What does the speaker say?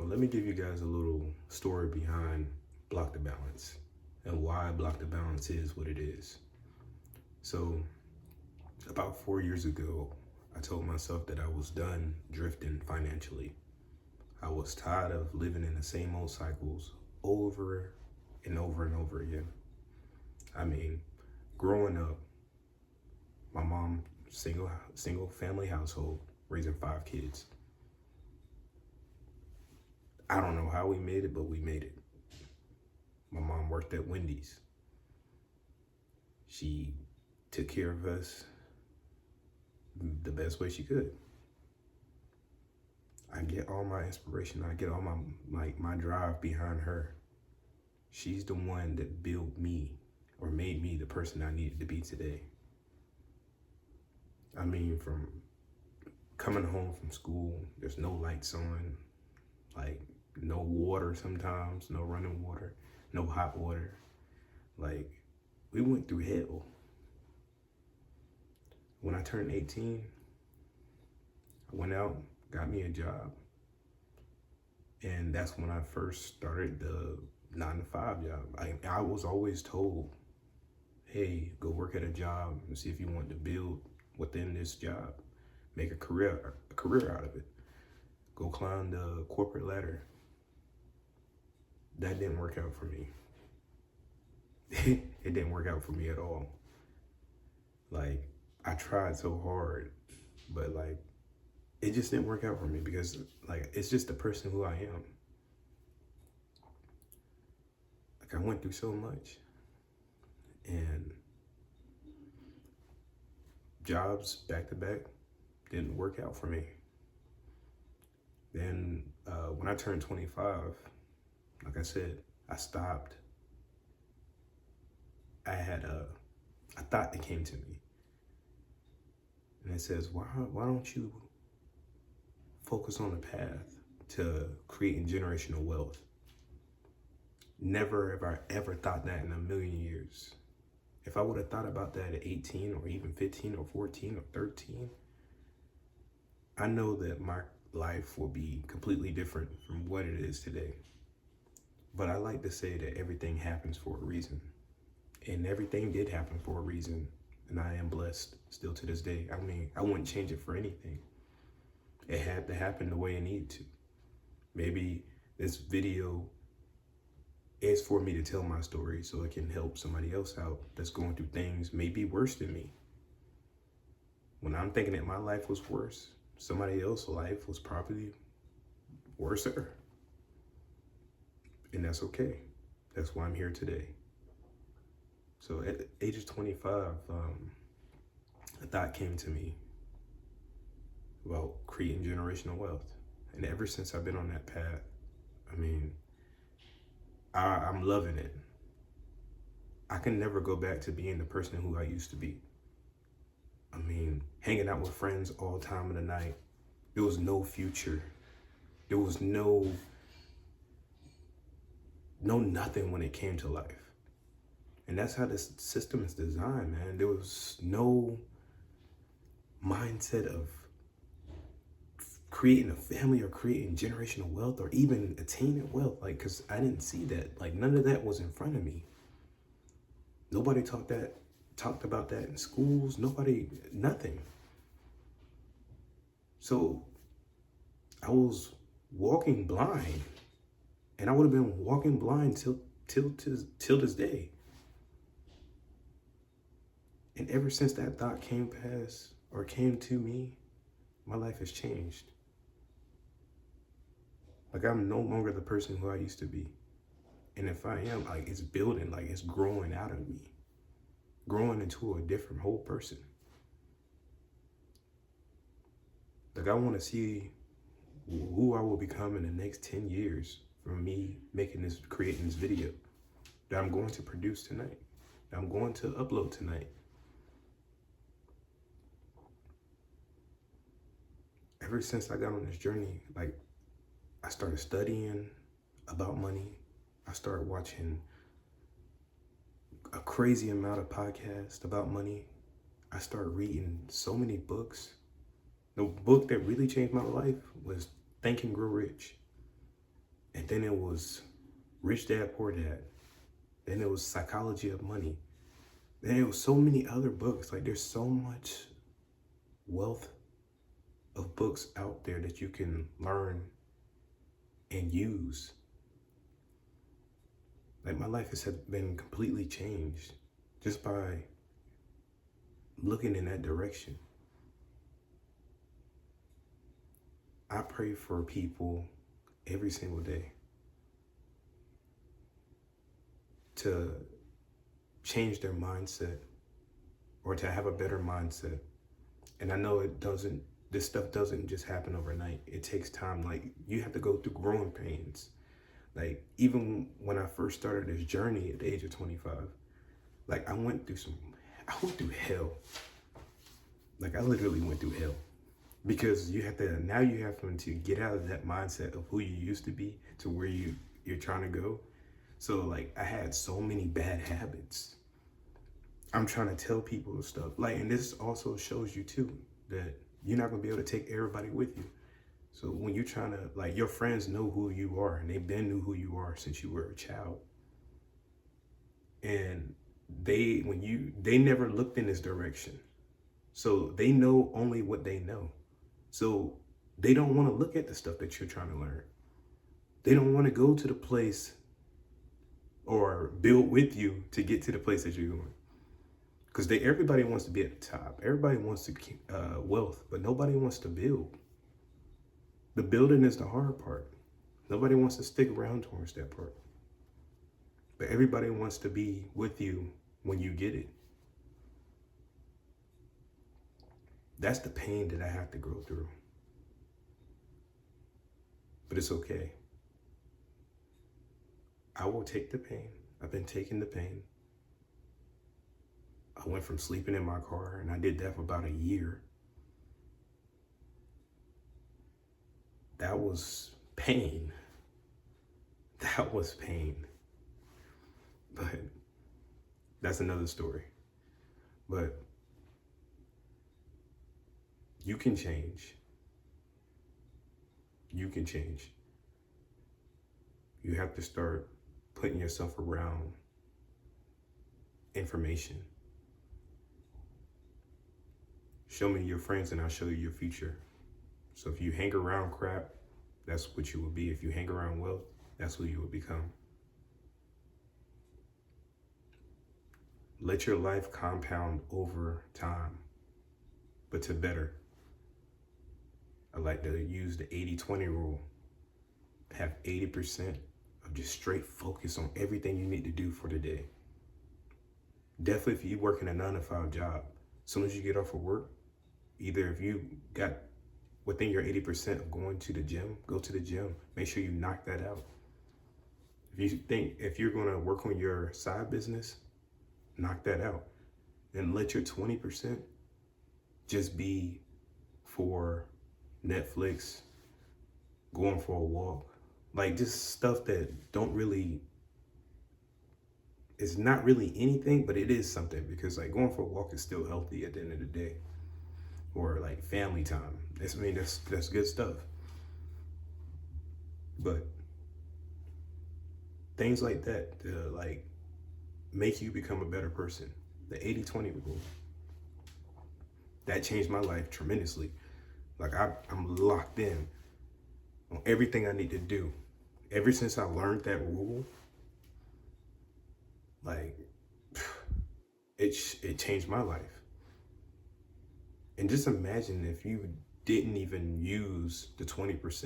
Well, let me give you guys a little story behind Block the Balance and why Block the Balance is what it is. So, about 4 years ago, I told myself that I was done drifting financially. I was tired of living in the same old cycles over and over and over again. I mean, growing up, my mom, single family household, raising 5 kids. I don't know how we made it, but we made it. My mom worked at Wendy's. She took care of us the best way she could. I get all my inspiration. I get all my drive behind her. She's the one that built me or made me the person I needed to be today. I mean, from coming home from school, there's no lights on, like no water sometimes, no running water, no hot water. Like, we went through hell. When I turned 18, I went out, got me a job. And that's when I first started the 9 to 5 job. I was always told, hey, go work at a job and see if you want to build within this job. Make a career out of it. Go climb the corporate ladder. That didn't work out for me. It didn't work out for me at all. Like, I tried so hard, but like, it just didn't work out for me because like, it's just the person who I am. Like, I went through so much, and jobs back to back didn't work out for me. Then when I turned 25, like I said, I stopped. I had a thought that came to me, and it says, why don't you focus on the path to creating generational wealth? Never have I ever thought that in a million years. If I would have thought about that at 18 or even 15 or 14 or 13, I know that my life will be completely different from what it is today. But I like to say that everything happens for a reason. And everything did happen for a reason. And I am blessed still to this day. I mean, I wouldn't change it for anything. It had to happen the way it needed to. Maybe this video is for me to tell my story so it can help somebody else out that's going through things maybe worse than me. When I'm thinking that my life was worse, somebody else's life was probably worser. And that's okay. That's why I'm here today. So at the age of 25, a thought came to me about creating generational wealth. And ever since I've been on that path, I mean, I'm loving it. I can never go back to being the person who I used to be. I mean, hanging out with friends all time of the night. There was no future. There was no nothing when it came to life. And that's how this system is designed, man. There was no mindset of creating a family or creating generational wealth or even attaining wealth. Like, cause I didn't see that. Like, none of that was in front of me. Nobody talked about that in schools. Nothing. So I was walking blind, and I would have been walking blind till this day. And ever since that thought came to me, my life has changed. Like, I'm no longer the person who I used to be. And if I am, like, it's building, like, it's growing out of me, growing into a different whole person. Like, I want to see who I will become in the next 10 years from me creating this video that I'm going to produce tonight, that I'm going to upload tonight. Ever since I got on this journey, like, I started studying about money. I started watching a crazy amount of podcasts about money. I started reading so many books. The book that really changed my life was Think and Grow Rich. And then it was Rich Dad, Poor Dad. Then it was Psychology of Money. Then it was so many other books. Like there's so much wealth of books out there that you can learn and use. Like my life has been completely changed just by looking in that direction. I pray for people every single day to change their mindset or to have a better mindset. And I know this stuff doesn't just happen overnight. It takes time. Like you have to go through growing pains. Like even when I first started this journey at the age of 25, like I went through hell. Like I literally went through hell because you have to get out of that mindset of who you used to be to where you're trying to go. So like I had so many bad habits. I'm trying to tell people stuff. Like, and this also shows you too that you're not gonna be able to take everybody with you. So when you're trying to, like, your friends know who you are and they've been knew who you are since you were a child. And they never looked in this direction. So they know only what they know. So they don't want to look at the stuff that you're trying to learn. They don't want to go to the place or build with you to get to the place that you're going. Because everybody wants to be at the top. Everybody wants to keep wealth, but nobody wants to build. The building is the hard part. Nobody wants to stick around towards that part. But everybody wants to be with you when you get it. That's the pain that I have to go through. But it's okay. I will take the pain. I've been taking the pain. I went from sleeping in my car, and I did that for about a year. That was pain. That was pain. But that's another story. But you can change. You can change. You have to start putting yourself around information. Show me your friends and I'll show you your future. So if you hang around crap, that's what you will be. If you hang around wealth, that's who you will become. Let your life compound over time, but to better. I like to use the 80-20 rule. Have 80% of just straight focus on everything you need to do for the day. Definitely if you work in a 9-to-5 job, as soon as you get off of work, either if you got within your 80% of going to the gym, go to the gym. Make sure you knock that out. If you're going to work on your side business, knock that out. And let your 20% just be for Netflix, going for a walk. Like just stuff that it's not really anything, but it is something because like going for a walk is still healthy at the end of the day. Or like family time. That's good stuff. But things like that to like make you become a better person. The 80-20 rule. That changed my life tremendously. Like I'm locked in on everything I need to do. Ever since I learned that rule, like it changed my life. And just imagine if you didn't even use the 20%.